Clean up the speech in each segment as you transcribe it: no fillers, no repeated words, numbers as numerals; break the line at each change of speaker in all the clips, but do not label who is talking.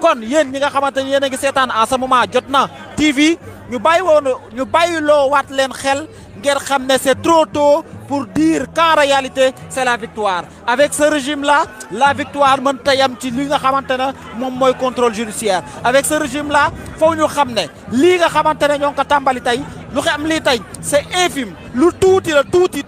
kon yéen ñi nga xamante ni yéen a ngi seetaan en ce moment Jotna TV ñu bàyyiloo waat leen xel ngeen xam ne c'est trop tôt pour dire qu'en réalité c'est la victoire avec ce régime là la victoire mën ta yam ci li nga xamante ne moom mooy contrôle judiciaire avec ce régime là foofu ñu xam ne lii nga xamante ne ñoo ngi ko tàmbali tey lu xam lii tey c'est infime lu tuuti la tuuti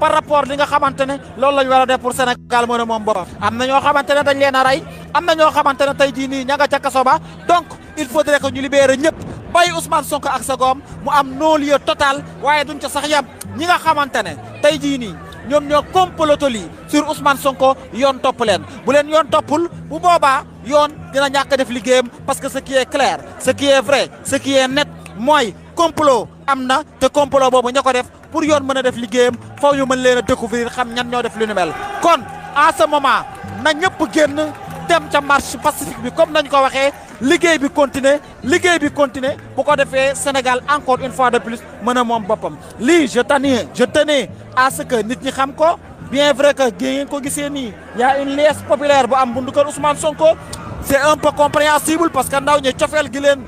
par rapport li nga xamante ne loolu la ñu war a def pour Sénégal mën a moom boppam am na ñoo xamante ne dañ leen a rey am na ñoo xamante ne tey jii nii ña nga ca kaso ba donc il faudrait que ñu libérer ñëpp bàyyi Ousmane Sonko ak sagoom mu am non-lieu total waaye duñ ca sax yam ñi nga xamante ne tey jii nii ñoom ñoo comploté lii sur Ousmane Sonko yoon topp leen bu leen yoon toppul bu boobaa yoon dina ñàkk a def liggéeyam parce que ce qui est clair ce qui est vrai ce qui est net mooy complot am na te complot boobu ña ko def pour yoon mën a def liggéeyam faw ñu mën leen a découvrir xam ñan ñoo def lu nu mel kon en ce moment na ñëpp génn dem ca marche pacifique bi comme nañ ko waxee liggéey bi continuer bu ko defee Sénégal encore une fois de plus mën a moom boppam lii je tenais à ce que nit ñi xam ko bien vrai que ngeen ko gisee nii y a une liesse populaire bu am bundu kër Ousmane Sonko c'est un peu compréhensible parce que ndaw ñi cofeel gi leen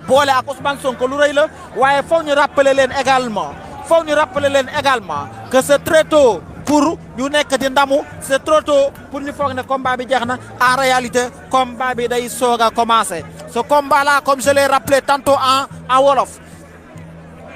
boole ak Ousmane Sonko lu rëy la waaye foog ñu rappeler leen également que c'est très tôt pour ñu nekk di ndamu c'est trop tôt pour ñu foog ne combat bi jeex na en réalité combat bi day soog a commencer ce combat là comme je l'ai rappelé tantôt en wolof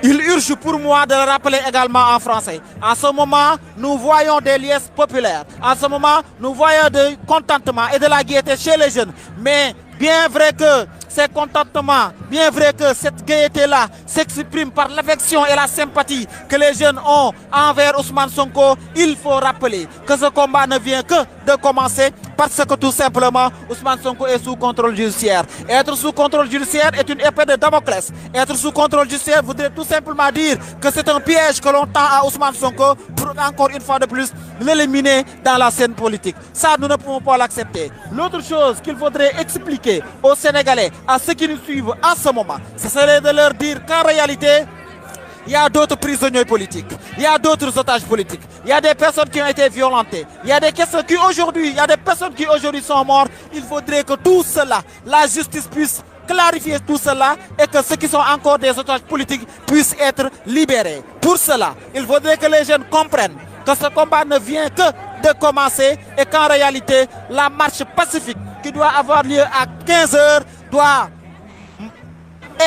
il urge pour moi de le rappeler également en français en ce moment nous voyons des liesses populaires en ce moment nous voyons du contentement et de la gaieté chez les jeunes mais bien vrai que ces contentements, bien vrai que cette gaieté-là s'exprime par l'affection et la sympathie que les jeunes ont envers Ousmane Sonko, il faut rappeler que ce combat ne vient que de commencer parce que tout simplement Ousmane Sonko est sous contrôle judiciaire. Être sous contrôle judiciaire est une épée de Damoclès. Être sous contrôle judiciaire voudrait tout simplement dire que c'est un piège que l'on tend à Ousmane Sonko pour encore une fois de plus l'éliminer dans la scène politique. Ça, nous ne pouvons pas l'accepter. L'autre chose qu'il faudrait expliquer aux Sénégalais, à ceux qui nous suivent en ce moment, ce serait de leur dire qu'en réalité, il y a d'autres prisonniers politiques, il y a d'autres otages politiques, il y a des personnes qui ont été violentées, il y a des personnes qui aujourd'hui sont mortes. Il faudrait que tout cela, la justice puisse clarifier tout cela et que ceux qui sont encore des otages politiques puissent être libérés. Pour cela, il faudrait que les jeunes comprennent que ce combat ne vient que de commencer et qu'en réalité, la marche pacifique qui doit avoir lieu à 15h doit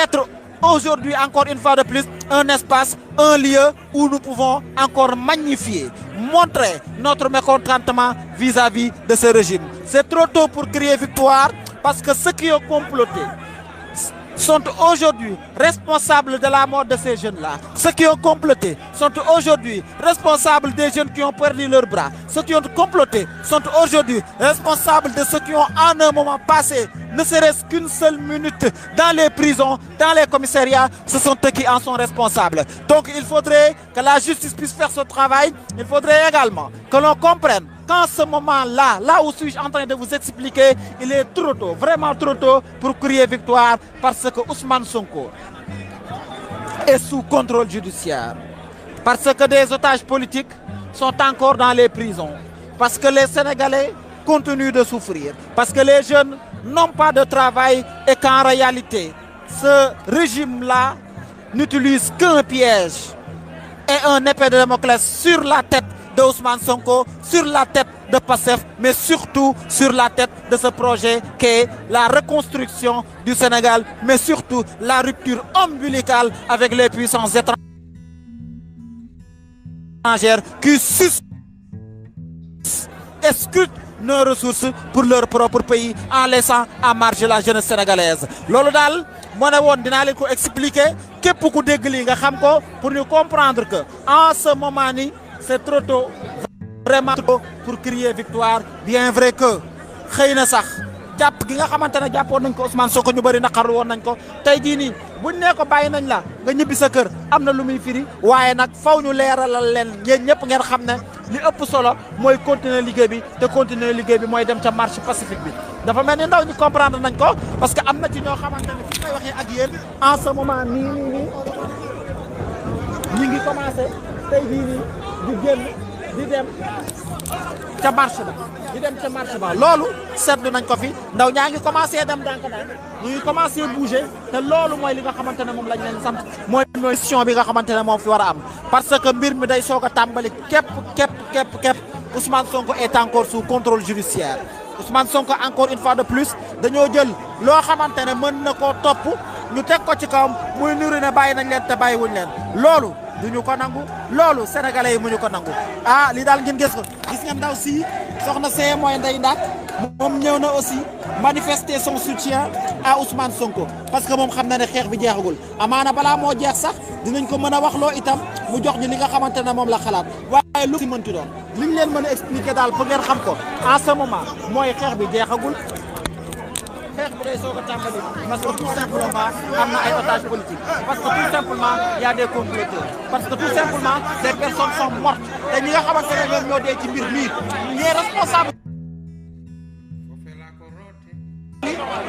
être aujourd'hui, encore une fois de plus, un espace, un lieu où nous pouvons encore magnifier, montrer notre mécontentement vis-à-vis de ce régime. C'est trop tôt pour crier victoire parce que ceux qui ont comploté sont aujourd'hui responsables de la mort de ces jeunes-là. Ceux qui ont comploté sont aujourd'hui responsables des jeunes qui ont perdu leurs bras. Ceux qui ont comploté sont aujourd'hui responsables de ceux qui ont en un moment passé ne serait-ce qu'une seule minute dans les prisons, dans les commissariats. Ce sont eux qui en sont responsables. Donc il faudrait que la justice puisse faire ce travail. Il faudrait également que l'on comprenne qu'en ce moment-là, là où suis-je en train de vous expliquer, il est trop tôt, vraiment trop tôt pour crier victoire parce que Ousmane Sonko est sous contrôle judiciaire. Parce que des otages politiques sont encore dans les prisons. Parce que les Sénégalais continuent de souffrir. Parce que les jeunes n'ont pas de travail et qu'en réalité, ce régime-là n'utilise qu'un piège et un épée de Damoclès sur la tête de Ousmane Sonko, sur la tête de Pastef, mais surtout sur la tête de ce projet qui est la reconstruction du Sénégal, mais surtout la rupture ombilicale avec les puissances étrangères qui sucent et scrutent nos ressources pour leur propre pays en laissant à marge la jeunesse sénégalaise. Loolu daal moo ne woon dinaa leen ko expliquer képp ku dégg lii nga xam ko pour ñu comprendre que en ce moment ni c'est trop tôt, vraiment trop pour crier victoire. Bien vrai que xëy na sax jàpp gi nga xamante ne jàppoon nañ ko Ousmane Sonko ñu bëri naqarlu woon nañ ko tey jii nii buñ nee ko bàyyi nañ la nga ñibbi sa kër am na lu muy firi waaye nag faw ñu leeralal leen yéen ñëpp ngeen xam ne li ëpp solo mooy continuer liggéey bi te continuer liggéey bi mooy dem ca marche pacifique bi. dafa mel ni ndaw ñi comprendre nañ ko parce que am na ci ñoo xamante ne fi may waxee ak yéen en ce moment nii ñi ngi commencé tey jii nii di génn di dem ca marché ba di dem ca marché ba loolu seetlu nañ ko fi ndaw ñaa ngi commencé dem ndànk-ndànk ñu ngi commencé bouger te loolu mooy li nga xamante ne moom lañ leen sant mooy mission bi nga xamante ne moom fi war a am parce que mbir mi day soog a tàmbali képp Ousmane Sonko est encore sous contrôle judiciaire Ousmane Sonko encore une fois de plus dañoo jël loo xamante ne mën na koo topp ñu teg ko ci kawam muy nuru ne bàyyi nañ leen te bàyyiwuñ leen loolu duñu ko nangu loolu sénégalais yi muñu ko nangu ah li daal ngeen gis ko gis ngeen ndaw si soxna see mooy Ndeye Ndack moom ñëw na aussi manifester son soutien à Ousmane Sonko parce que moom xam na ne xeex bi jeexagul amaana balaa moo jeex sax dinañ ko mën a wax loo itam mu jox ñu li nga xamante ne moom la xalaat waaye lu si mënti doon liñ leen mën a expliquer daal pour ngeen xam ko en ce moment mooy xeex bi jeexagul xeex bi day soog a tàmbali parce que tout simplement am na ay otages politiques parce que tout simplement y a des comploteurs parce que tout simplement des personnes sont mortes te ñi nga xamante ne ñoom ñoo dee ci mbir mii les responsables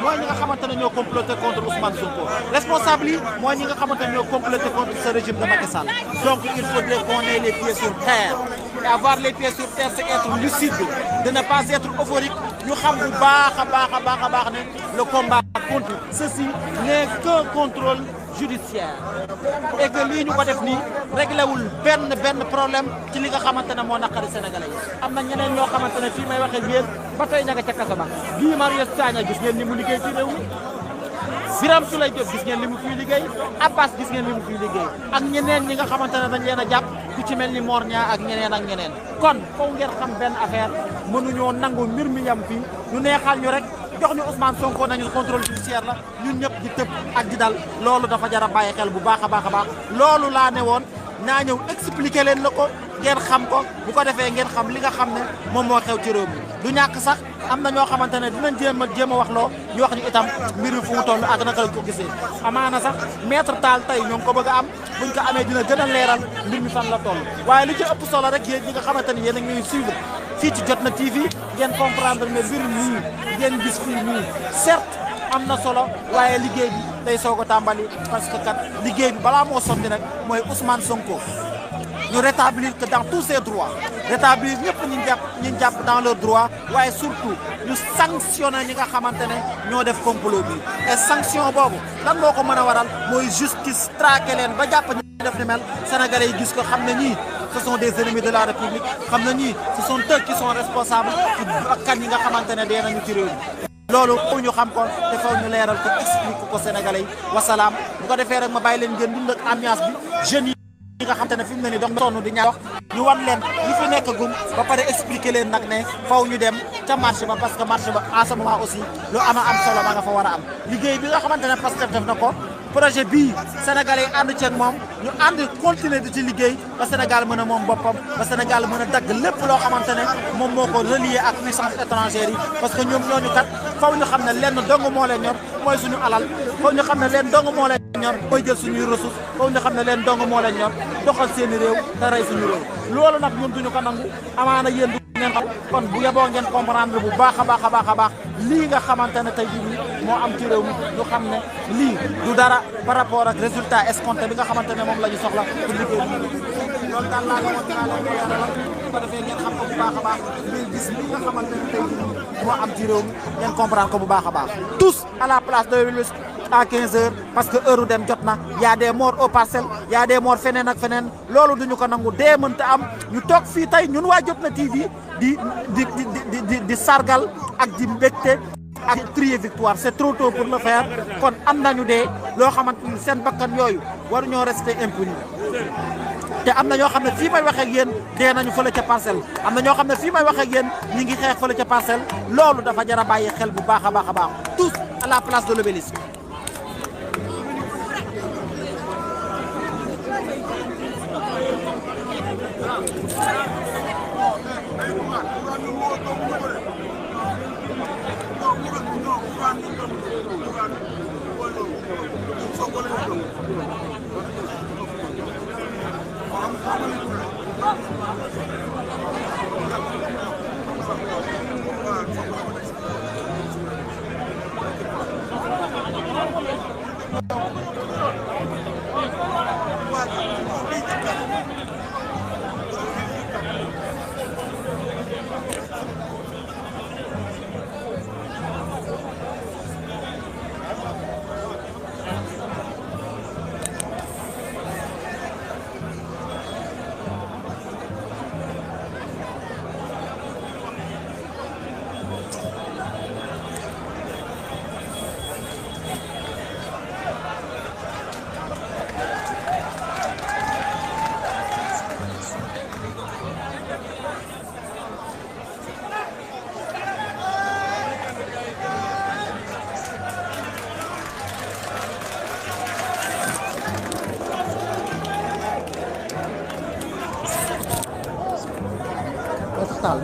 mooy ñi nga xamante ne ñoo comploté contre Ousmane Sonko responsable yi mooy ñi nga xamante ne ñoo comploté contre ce régime de Macky Sall donc il faudrait qu'on ait les pieds sur terre et avoir les pieds sur terre c'est être lucide de ne pas être euphorique ñu xam bu baax a baax ne le combat contre ceci n'est qu'un contrôle judiciaire et que lii ñu ko def nii réglé wul benn problème ci li nga xamante ne moo naqari sénégalais yi am na ñeneen ñoo xamante ne fii may waxee yéen ba tey ña nga ca kaso ba Guy Marius Sagna gis ngeen ni mu liggéey ci réew mi Birame Souleye Diop gis ngeen li mu fiy liggéey Abbas gis ngeen li mu fiy liggéey ak ñeneen ñi nga xamante ne dañ leen a jàpp ku ci mel ni Mor Niang ak ñeneen kon foofu ngeen xam benn affaire mënuñoo nangu mbir mi yam fii ñu neexal ñu rek jox ñu Ousmane Sonko nañu contrôle judiciaire la ñun ñëpp di tëb ak di dal loolu dafa jar a bàyyi xel bu baax a baax loolu laa ne woon naa ñëw expliquer leen la ko ngeen xam ko bu ko defee ngeen xam li nga xam ne moom moo xew ci réew mi du ñàkk sax am na ñoo xamante ne dinañ jéem a wax loo ñu wax ñu itam mbir mi fu mu toll ak naka lañ ko gisee amaana sax maître Tall tey ñoo ngi ko bëgg a am buñ ko amee dina gën a leeral mbir mi fan la toll waaye li ci ëpp solo rek yéen ñi nga xamante ni yéen a ngi suivre fii ci Jotna TV ngeen comprendre ne mbir mii ngeen gis fii nii certes am na solo waaye liggéey bi day soog a tàmbali parce que kat liggéey bi balaa moo sotti nag mooy Ousmane Sonko ñu rétablir que dans tous ses droits rétablir ñëpp ñu jàpp dans leurs droits waaye surtout ñu sanctionner ñi nga xamante ne ñoo def complot bi et sanction boobu lan moo ko mën a waral mooy justice traqué leen ba jàpp ñu def ni mel sénégalais yi gis ko xam ne ñii ce sont des ennemis de la république xam ne ñii ce sont eux qui sont responsables ak kan yi nga xamante ne dee nañu ci réew mi loolu foofu ñu xam ko te foofu ñu leeral ko explique ko sénégalais yi wasalaam bu ko defee rek ma bàyyi leen ngeen dund ak ambiance bi jeunes yi nga xam te ne fi mu ne nii donc sonn di ñaax wax ñu wan leen li fi nekk gum ba pare expliquer leen nag ne faw ñu dem ca marché ba parce que marché ba en ce moment aussi lu am solo ba nga fa war a am liggéey bi nga xamante ne Pastef def na ko projet bii sénégalais yi ànd ceeg moom ñu ànd continuer di ci liggéey ba Sénégal mën a moom boppam ba Sénégal mën a dagg lépp loo xamante ne moom moo ko relier ak puissance étrangère yi parce que ñoom ñooñu kat faw ñu xam ne lenn dong moo leen ñor mooy suñu alal faw ñu xam ne leen dong moo leen ñor mooy jël suñuy ressources faw ñu xam ne leen dong moo leen ñor doxal seeni réew te rey suñu réew loolu nag ñun duñu ko nangu amaana yéen du ngeen xam kon bu yeboo ngeen comprendre bu baax a baax lii nga xamante ne tey jii moo am ci réew mi ñu xam ne lii du dara par rapport ak résultat escompté bi nga xamante ne moom la ñu soxla pour liggéey bi loolu daal laa demoon dinaa leen ko leeralal bu ko defee ngeen xam ko bu baax a baax ngeen gis li nga xamante ne tey jii moo am ci réew mi ngeen comprendre ko bu baax a baax tous à la place de l'Obélisque à 15h parce que heure dem jot na y a des morts aux Parcelles y a des morts feneen ak feneen loolu duñu ko nangu dee mënta am ñu toog fii tey ñun waa Jotna TV di sargal ak di mbégte ak trier victoire c'est trop tôt pour le faire kon am nañu dee loo xamante ni seen bakkan yooyu waruñoo rester impuni te am na ñoo xam ne fii may waxee ak yéen dee nañu fële ca Parcelles am na ñoo xam ne fii may waxee ak yéen ñi ngi xeex fële ca Parcelles loolu dafa jar a bàyyi xel bu baax a baax tous à la place de l'Obélisque.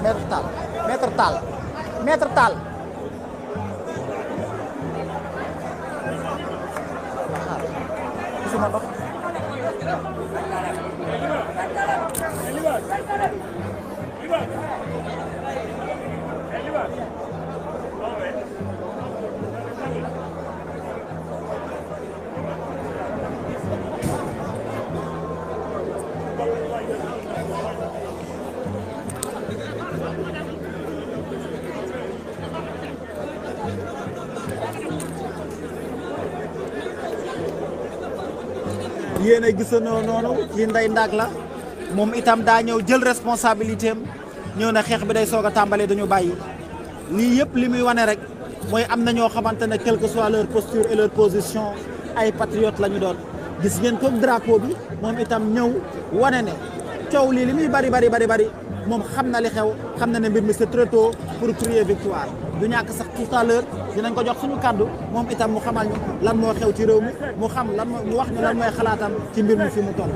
maître Tall maître Tall maître Tall gisuma ndox yéen a gisandoo noonu ci Ndeye Ndack la moom itam daa ñëw jël responsabilité am ñëw na xeex bi day soog a tàmbalee dañu bàyyi lii yëpp li muy wane rek mooy am na ñoo xamante ne quelle que soit leur posture et leur position ay patriotes la ñu doon gis ngeen ko drapeau bi moom itam ñëw wane ne coow lii li muy bari moom xam na li xew xam na ne mbir mi c'est trop tôt pour crier victoire du ñàkk sax tout à l'heure dinañ ko jox suñu kàddu moom itam mu xamal ñu lan moo xew ci réew mi mu xam lan mu wax ñu lan mooy xalaatam ci mbir mi fi mu toll.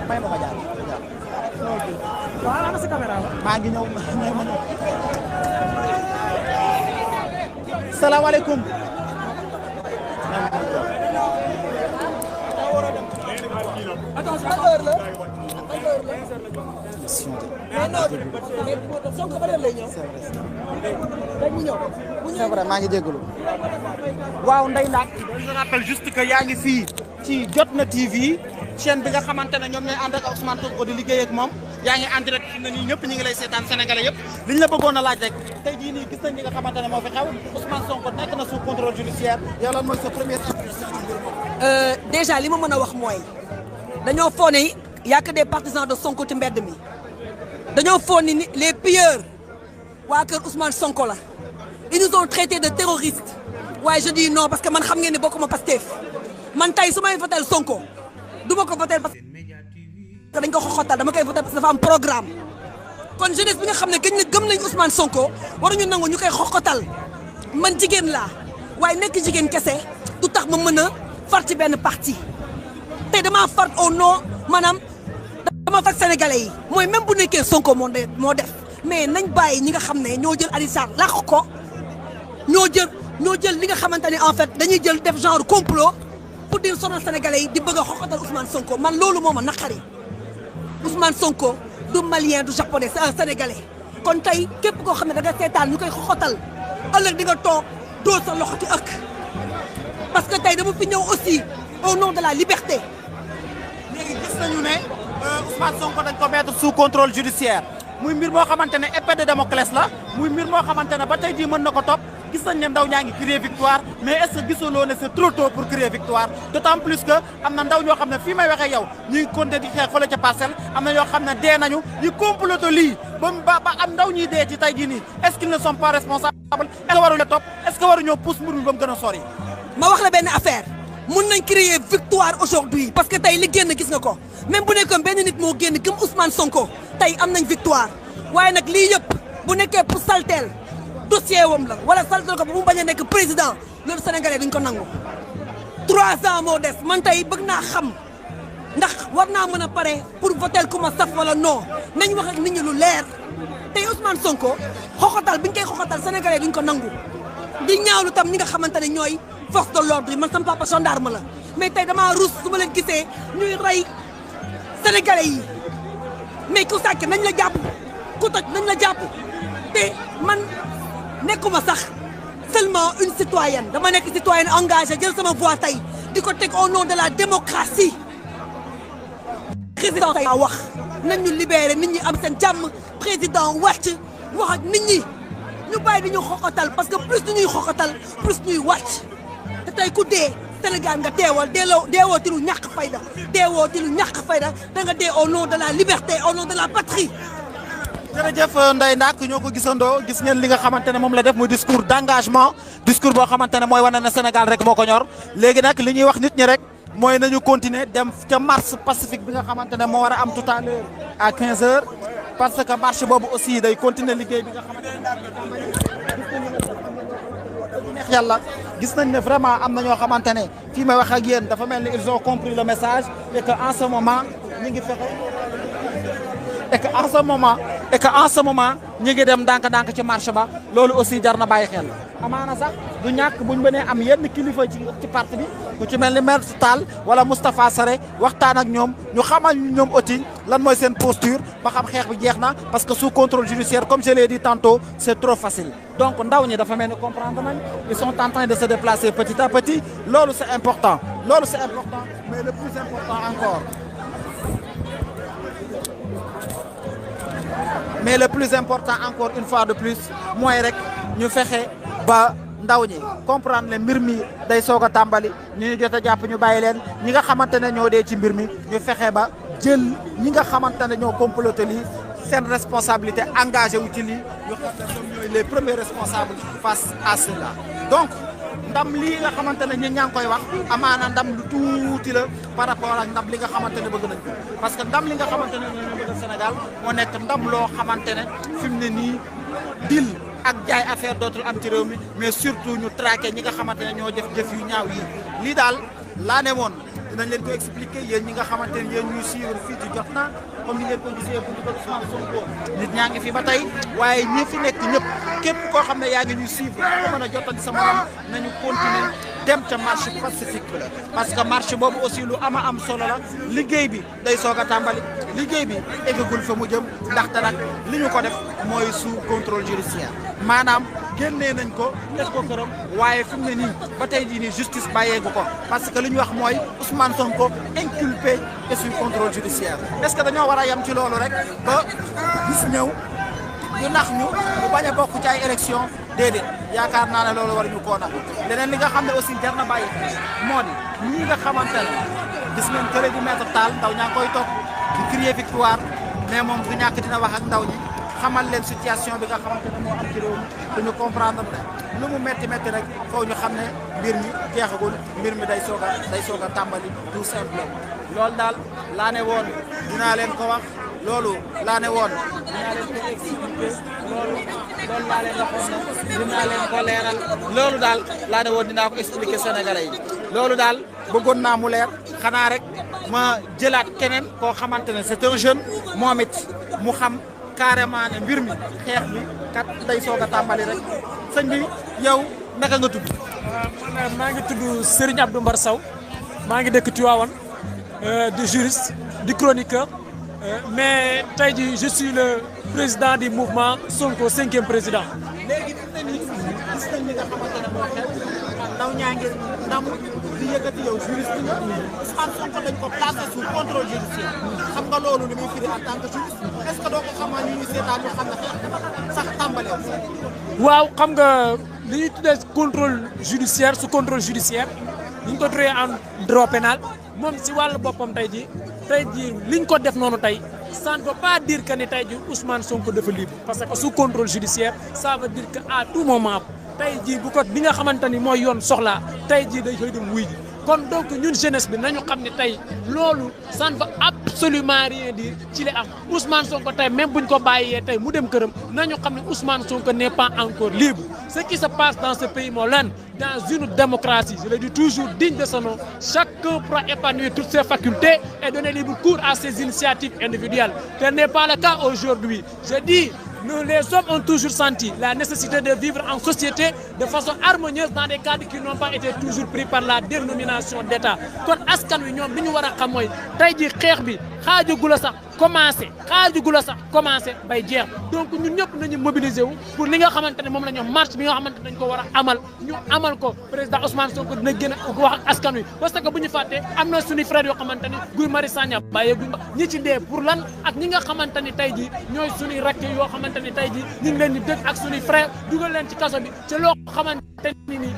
may ma ko jaar waaw ana sa caméra maa ngi ñëw salaamaaleykum c'est vrai maa ngi jégalu waaw Ndeye Ndack je rappelle juste que yaa ngi fii ci Jotna TV chaîne bi nga xamante ne ñoom ñooy ànd ak Ousmane Sonko di liggéey ak moom yaa ngi en direct fi mu ne nii ñëpp ñu ngi lay seetaan sénégalais yëpp li ñu la bëggoon a laaj rek tey jii nii gis nañ li nga xamante ne moo fi xew Ousmane Sonko nekk na sous contrôle judiciaire yow lan mooy sa première impression.
déjà li ma mën a wax mooy dañoo foog ne y a que des partisans de Sonko ci mbedd mi dañoo foog ni les pilleurs waa kër Ousmane Sonko la ils nous ont traités de terroristes waaye je dis non parce que man xam ngeen ne bokkuma Pastef man tey su may votel Sonko du ma ko votel parce que dañ ko xoxotal dama koy votel parce que dafa am programme kon jeunesse bi nga xam ne gën na gëm nañ Ousmane Sonko waruñu nangu ñu koy xoxotal man jigéen laa waaye nekk jigéen kese du tax ma mën a far ci benn parti te damaa far au nom maanaam dama far sénégalais yi mooy même bu nekkee Sonko moo def mais nañ bàyyi ñi nga xam ne ñoo jël Adji Sarr làq ko ñoo jël li nga xamante ne en fait dañuy jël def genre complot pour di sonal sénégalais yi di bëgg a xoxatal Ousmane Sonko man loolu moo ma naqari Ousmane Sonko du malien du japonais c'est un sénégalais kon tey képp koo xam ne da nga seetaan ñu koy xoxatal ëllëg di nga toog doo sa loxo ci ëkk parce que tey dama fi ñëw aussi au nom de la liberté.
léegi gis nañu ne Ousmane Sonko dañ ko mettre sous contrôle judiciaire muy mbir moo xamante ne épée de Damoclès la muy mbir moo xamante ne ba tey jii mën na ko topp gis nañ ne ndaw ñaa ngi crier victoire mais est-ce que gisuloo ne c'est trop tôt pour crier victoire d'autant plus que am na ndaw ñoo xam ne fii may waxee yow ñu ngi continuer di xeex fële ca Parcelles am na ñoo xam ne dee nañu ñu comploté lii ba am ndaw ñuy dee ci tey jii nii est-ce qu'ils ne sont pas responsables est-ce que waruñu topp est-ce que waruñoo pousse mbir mi ba mu gën a sori.
ma wax la benn affaire mun nañ crier victoire aujourd'hui parce que tey li génn gis nga ko même bu nekkoon benn nit moo génn gëm Ousmane Sonko tey am nañ victoire waaye nag lii yëpp bu nekkee pour salteel dossier wam la wala salteel ko ba mu bañ a nekk président loolu sénégalais duñ ko nangu 3 ans moo des man tey bëgg naa xam ndax war naa mën a pare pour voter ku ma saf wala non nañ wax ak nit ñi lu leer tey Ousmane Sonko xoxatal biñ koy xoxatal sénégalais duñ ko nangu di ñaawlu tam ñi nga xamante ne ñooy force de l'ordre yi man sama papa gendarme la mais tey damaa ruus su ma leen gisee ñuy rey sénégalais yi mais ku sàcc nañ la jàpp ku toj nañ la jàpp te man nekkuma sax seulement une citoyenne dama nekk citoyenne engagée jël sama voix tey di ko teg au nom de la démocratie président tey wax nañ ñu libérer nit ñi am seen jàmm président wàcc wax ak nit ñi ñu bàyyi di ñu xoxatal parce que plus ñuy xoxatal plus ñuy wàcc te tey ku dee Sénégal nga teewal deewoo ti lu ñàkk fayda deewoo ti lu ñàkk fayda da nga dee au nom de la liberté au nom de la patrie.
jërëjëf Ndeye Ndack ñoo ko gisandoo gis ngeen li nga xamante ne moom la def muy discours d'engagement discours boo xamante ne mooy wane ne Sénégal rek moo ko ñor léegi nag li ñuy wax nit ñi rek mooy nañu continuer dem ca marche pacifique bi nga xamante ne moo war a am tout à l'heure à 15h parce que marche boobu aussi day continuer liggéey bi nga xamante ne neex yàlla gis nañ ne vraiment am na ñoo xamante ne fii may wax ak yéen dafa mel ni ils ont compris le message et que en ce moment ñi ngi fexe et que en ce moment ñi ngi dem ndànk-ndànk ci marche ba loolu aussi jar na bàyyi xel amaana sax du ñàkk buñ mënee am yenn kilifa ci parti bi ku ci mel ni maire Tall wala Moustapha Sarré waxtaan ak ñoom ñu xamal ñoom aussi lan mooy seen posture ba xam xeex bi jeex na parce que sous contrôle judiciaire comme je l'ai dit tantôt c'est trop facile donc ndaw ñi dafa mel ni comprendre nañ ils sont en train de se déplacer petit à petit loolu c'est important mais le plus important encore mais le plus important encore une fois de plus mooy rek ñu fexe ba ndaw ñi comprendre ne mbir mi day soog a tàmbali ñu jot a jàpp ñu bàyyi leen ñi nga xamante ne ñoo dee ci mbir mi ñu fexe ba jël ñi nga xamante ne ñoo comploté lii seen responsabilité engagé wu ci lii ñu xam ne ñoom ñooy les premiers responsables face à cela donc ndam lii nga xamante ne ñi ñaa ngi koy wax amaana ndam lu tuuti la par rapport ak ndam li nga xamante ne bëgg nañ ko parce que ndam li nga xamante ne ñoo bëgg Sénégal moo nekk ndam loo xamante ne fi mu ne nii dil ak jaay affaire dootul am ci réew mi mais surtout ñu traqué ñi nga xamante ne ñoo def jëf yu ñaaw yi lii daal laa ne woon dinañ leen ko expliquer yéen ñi nga xamante ne yéen ñuy suivre fii ci Jotna comme ni ngeen ko gisee bu ñu ko Ousmane Sonko nit ñaa ngi fi ba tey waaye ñi fi nekk ñëpp képp koo xam ne yaa ngi ñuy suivre ko mën a jottali sa morom nañu continuer dem ca marche pacifique bi la parce que marche boobu aussi lu ama am solo la liggéey bi day soog a tàmbali liggéey bi eggagul fa mu jëm ndaxte nag li ñu ko def mooy sous contrôle judiciaire maanaam génnee nañ ko def ko këram waaye fi mu ne nii ba tey jii nii justice bàyyeegu ko parce que li ñu wax mooy Ousmane Sonko inculpé et sous contrôle judiciaire est-ce que dañoo war a yem ci loolu rek ba gis ñëw ñu nax ñu bañ a bokk ci ay élection déedéet yaakaar naa ne loolu war ñu koo nax leneen li nga xam ne aussi jar na bàyyi moo di ñii nga xamante ne gis ngeen kële di maître Tall ndaw ñaa ngi koy topp di crier victoire mais moom du ñàkk dina wax ak ndaw ñi xamal leen situation bi nga xamante ne moo am ci réew mi dañu comprendre ne lu mu métti rek foofu ñu xam ne mbir mi jeexagul mbir mi day soog a tàmbali tout simplement loolu daal laa ne woon dinaa leen ko wax loolu laa ne woon dinaa leen ko expliquer loolu laa leen waxoon ne dinaa leen ko leeral loolu daal laa ne woon dinaa ko expliquer Sénégalais yi loolu daal bëggoon naa mu leer xanaa rek ma jëlaat keneen koo xamante ne c'est un jeune moom it mu xam carrément ne mbir mi xeex bi kat day soog a tàmbali rek sëñ bi yow naka nga tudd.
man maa ngi tudd Serigne Abdou Mbar Sow maa ngi dëkk Tivaouane di juriste di chroniqueur mais tey jii je suis le président du mouvement Sonko 5e président.
léegi gis nañ li nga xamante ne moo xew ndaw ñaa ngi ndam di yëkkati yow juriste nga Ousmane Sonko dañ ko placé sous contrôle judiciaire xam nga loolu li muy firi en tant que juriste est-ce que doo ko xamal ñu ngi seetaan ñu xam ne sax tàmbale
waaw xam nga li ñuy tuddee contrôle judiciaire sous contrôle judiciaire ñu ngi ko tuddee en droit pénal moom si wàllu boppam tey jii liñ ko def noonu tey ça ne veut pas dire que ni tey jii Ousmane Sonko dafa libre parce que sous contrôle judiciaire ça veut dire que à tout moment tey jii bu ko bi nga xamante ni mooy yoon soxlaa tey jii day koy dem wuy ji kon donc ñun jeunesse bi nañu xam ne tey loolu ça ne veut absolument rien dire ci li am Ousmane Sonko tey même buñ ko bàyyee tey mu dem këram nañu xam ne Ousmane Sonko n'est pas encore libre ce qui se passe dans ce pays moo lan dans une démocratie je le dis toujours digne de son nom chacun pourra épanouir toutes ses facultés et donner libre cours à ses initiatives individuelles tel n'est pas le cas aujourd'hui je dis nous les hommes ont toujours senti la nécessité de vivre en société de façon harmonieuse dans des cadres qui n'ont pas été toujours pris par la dénomination d'État kon askan wi ñoom li ñu war a xam mooy tey jii xeex bi xaajagul a sax commencé bay jeex donc ñun ñëpp nañu mobiliser wu pour li nga xamante ne moom la ñu marche bi nga xamante ne dañ ko war a amal ñu amal ko président Ousmane Sonko dina gën a wax ak askan wi parce que bu ñu fàttee am na suñu frères yoo xamante ne Guy Marius Sagna bàyyeeguñ ñi ci dee pour lan ak ñi nga xamante ni tey jii ñooy suñuy rakk yoo xamante ni tey jii ñu ngi leen di dëkk ak suñuy frères dugal leen ci kaso bi ci loo xamante ni nii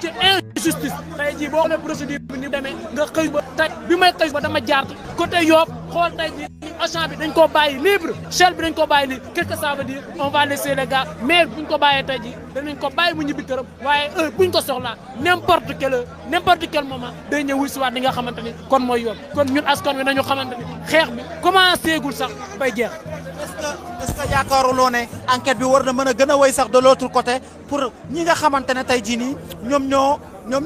ci injustice tey jii boo xoolee procédure bi ni demee nga xëy ba tey bi may xëy ba dama jaar côté Yoff xool tey jii agent bi dañ koo bàyyi libre Shell bi dañ koo bàyyi libre qu'est-ce que ça veut dire on va laisser les gars mais buñ ko bàyyee tey jii danañ ko bàyyi mu ñibbi këram waaye heure buñ ko soxlaa n'importe quel moment day ñëw wuy si waat li nga xamante ni kon mooy yoon kon ñun askan wi nañu xamante ni xeex bi commencé gul sax bay jeex.
est-ce que yaakaaruloo ne enquête bi war na mën a gën a wéy sax de l'autre côté pour ñi nga xamante ne tey jii nii ñoom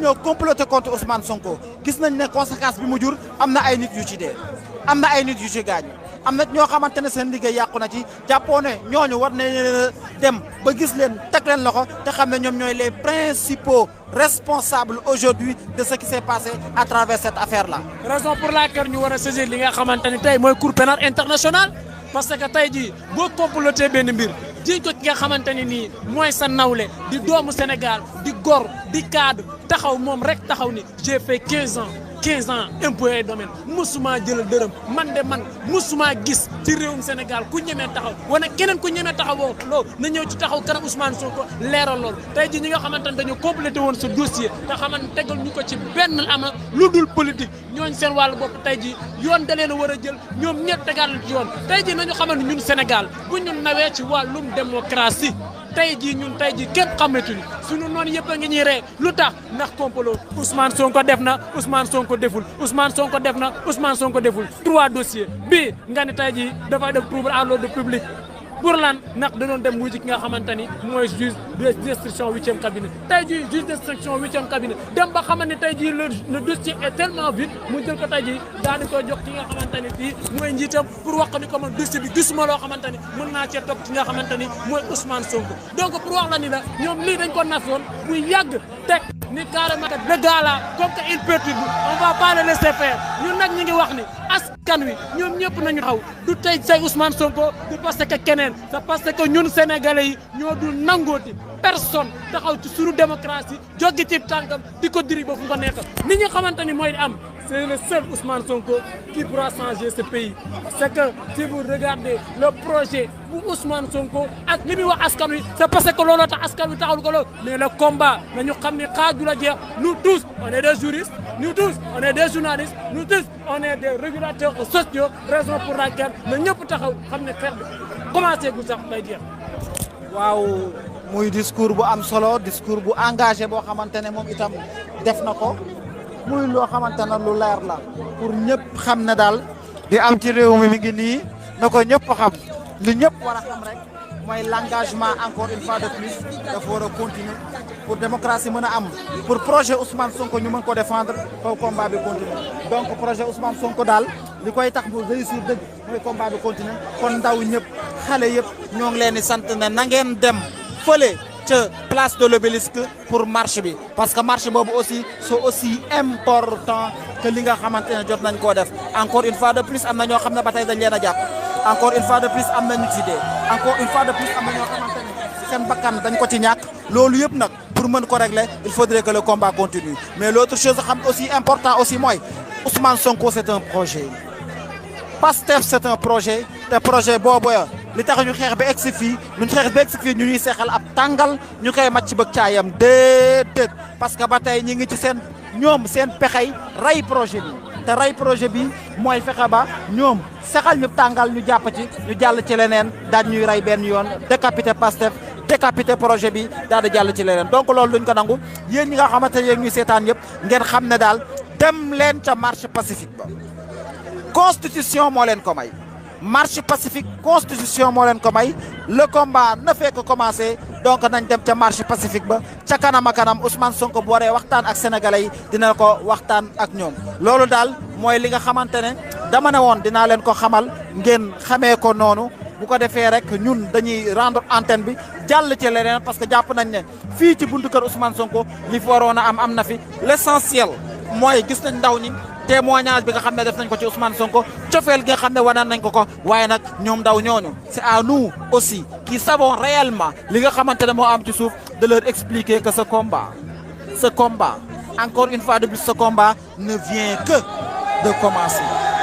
ñoo comploté contre Ousmane Sonko gis nañ ne conséquence bi mu jur am na ay nit yu ci dee am na ay nit yu ci gaañu am na ñoo xamante ne seen liggéey yàqu na ci jàppoo ne ñooñu war nañ dem ba gis leen teg leen loxo te xam ne ñoom ñooy les principaux responsables aujourd'hui de ce qui s'est passé à travers cette affaire-là.
raison pour laquelle ñu war a saisir li nga xamante ni tey mooy Cour pénale internationale parce que tey jii boo comploté benn mbir jiñ ko ki nga xamante ni nii mooy sa nawle di doomu Sénégal di gor di cadre taxaw moom rek taxaw ni j'ai fait 15 ans impôts et domaines musuma jëlal dërëm man musuma gis ci réewum Sénégal ku ñemee taxaw wane keneen ku ñemee taxawoo loolu na ñëw ci taxaw kanam Ousmane Sonko leeral loolu tey ji ñi nga xamante ne dañu complété woon ce dossier te xamante tegal ñu ko ci benn ama lu dul politique ñooñ seen wàllu bopp tey ji yoon da leen a war a jël ñoom ñett tegal ci yoon tey ji nañu xamante ñun Sénégal bu ñu nawee ci wàllum démocratie tey jii ñun tey jii kenn xamatuñu suñu noonu yëpp a ngi ñuy ree lu tax ndax complot Ousmane Sonko def na Ousmane Sonko deful Ousmane Sonko def na Ousmane Sonko deful 3 dossiers bii nga ne tey jii dafay def trouble à l'ordre public pour lan ndax da doon dem wuy ji ki nga xamante ni mooy juge d'instruction 8e cabinet tey jii juge d'instruction 8e cabinet dem ba xamante ni tey jii le dossier est tellement vite mu jël ko tey jii daal di koy jox ki nga xamante ni fii mooy njiitam pour wax ni ko man dossier bi gisuma loo xamante ni mën naa cee topp ki nga xamante ni mooy Ousmane Sonko donc pour wax la ni la ñoom lii dañ ko nasoon bu yàgg teg ni carrément le gars là comme que il perturbe on va pas le laisser faire ñun nag ñu ngi wax ni askan wi ñoom ñëpp nañu xaw du tey say Ousmane Sonko du parce que keneen c'est parce que ñun sénégalais yi ñoo dul nangooti personne taxaw ci suñu démocratie jóge ci tànkam di ko diri ba fu ko nekk ni ñu xamante ni mooy am c'est le seul Ousmane Sonko qui pourra changer ce pays c'est que si vous regardez le projet bu Ousmane Sonko ak li muy wax askan wi c'est parce que looloo tax askan wi taxawul ko loolu mais le combat nañu xam ni xaaju la jeex nous tous on est des juristes nous tous on est des journalistes nous tous on est des régulateurs sociaux raison pour laquelle na ñëpp taxaw xam ne xeex bi commencé gu sax day jeex.
waaw muy discours bu am solo discours bu engagé boo xamante ne moom itam def na ko muy loo xamante ne lu leer la pour ñëpp xam ne daal di am ci réew mi ngi nii na ko ñëpp xam li ñëpp war a xam rek mooy l'engagement encore une fois de plus dafa war a continuer pour démocratie mën a am pour projet Ousmane Sonko ñu mën ko défendre foofu combat bi continuer donc projet Ousmane Sonko daal li koy tax bu réussir dëgg mooy combat bi continuer kon ndaw ñëpp xale yëpp ñoo ngi leen di sant ne na ngeen dem fële ca place de l'Obélisque pour marche bi parce que marche boobu aussi c'est aussi important que li nga xamante ne jot nañ koo def encore une fois de plus am na ñoo xam ne ba tey dañ leen a jàpp encore une fois de plus am na ñu ci dee encore une fois de plus am na ñoo xamante ne seen bakkan dañ ko ci ñàkk loolu yëpp nag pour mën ko régler il faudrait que le combat continue mais l'autre chose xam aussi important aussi mooy Ousmane Sonko c'est un projet Pastef c'est un projet te projet boobu li tax ñu xeex ba egsi fii ñu xeex ba egsi fii ñu ñuy seexal ab tàngal ñu koy màcc bëgg caayam déedéet parce que ba tey ñi ngi ci seen ñoom seen pexey rey projet bi te rey projet bi mooy fexe ba ñoom sexal ñu tàngal ñu jàpp ci ñu jàll ci leneen daal ñuy rey benn yoon décapité Pastef décapité projet bi daal di jàll ci leneen donc loolu duñ ko nangu yéen ñi nga xamante ne yéen ñuy seetaan yëpp ngeen xam ne daal dem leen ca marche pacifique ba constitution moo leen ko may marche pacifique constitution moo leen ko may le combat ne fait que commencer donc nañ dem ca marche pacifique ba ca kanam a kanam Ousmane Sonko bu waree waxtaan ak sénégalais yi dina ko waxtaan ak ñoom loolu daal mooy li nga xamante ne dama ne woon dinaa leen ko xamal ngeen xamee ko noonu bu ko defee rek ñun dañuy rendre antenne bi jàll ci leneen parce que jàpp nañ ne fii ci buntu kër Ousmane Sonko li fi waroon a am na fi l'essentiel mooy gis nañ ndaw ñi témoignage bi nga xam ne def nañ ko ci Ousmane Sonko cofeel gi nga xam ne wanaan nañ ko waaye nag ñoom ndaw ñooñu c'est à nous aussi qui savons réellement li nga xamante ne moo am ci suuf de leur expliquer que ce combat encore une fois de plus ce combat ne vient que de commencer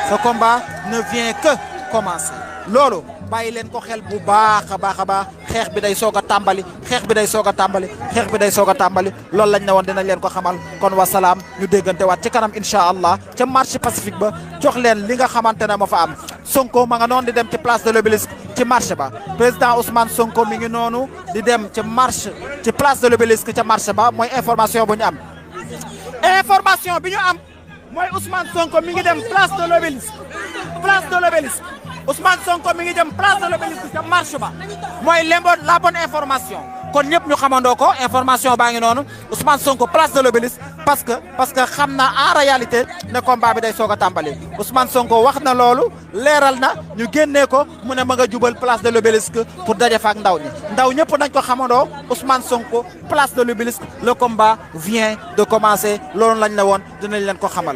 ce combat ne vient que commencer loolu bàyyi leen ko xel bu baax a baax a baax xeex bi day soog a tàmbali xeex bi day soog a tàmbali xeex bi day soog a tàmbali loolu lañ ne woon dinañ leen ko xamal kon wasalaam ñu déggante waat ci kanam incha allah ca marche pacifique ba jox leen li nga xamante ne ma fa am Sonko ma nga noonu di dem ci place de l'Obélisque ci marche ba président Ousmane Sonko mi ngi noonu di dem ci marche ci place de l'Obélisque ca marche ba mooy information bu ñu am. information bi ñu am mooy Ousmane Sonko mi ngi dem place de l'Obélisque Ousmane Sonko mi ngi dem place de l'Obélisque ca marche ba mooy la bonne information kon ñëpp ñu xamandoo ko information baa ngi noonu Ousmane Sonko place de l'Obélisque parce que xam na en réalité ne combat bi day soog a tàmbali Ousmane Sonko wax na loolu leeral na ñu génnee ko mu ne ma nga jubal place de l'Obélisque pour daje fa ak ndaw ñi ndaw ñëpp nañ ko xamandoo Ousmane Sonko place de l'Obélisque le combat vient de commencer loolu lañ la woon dinañ leen ko xamal.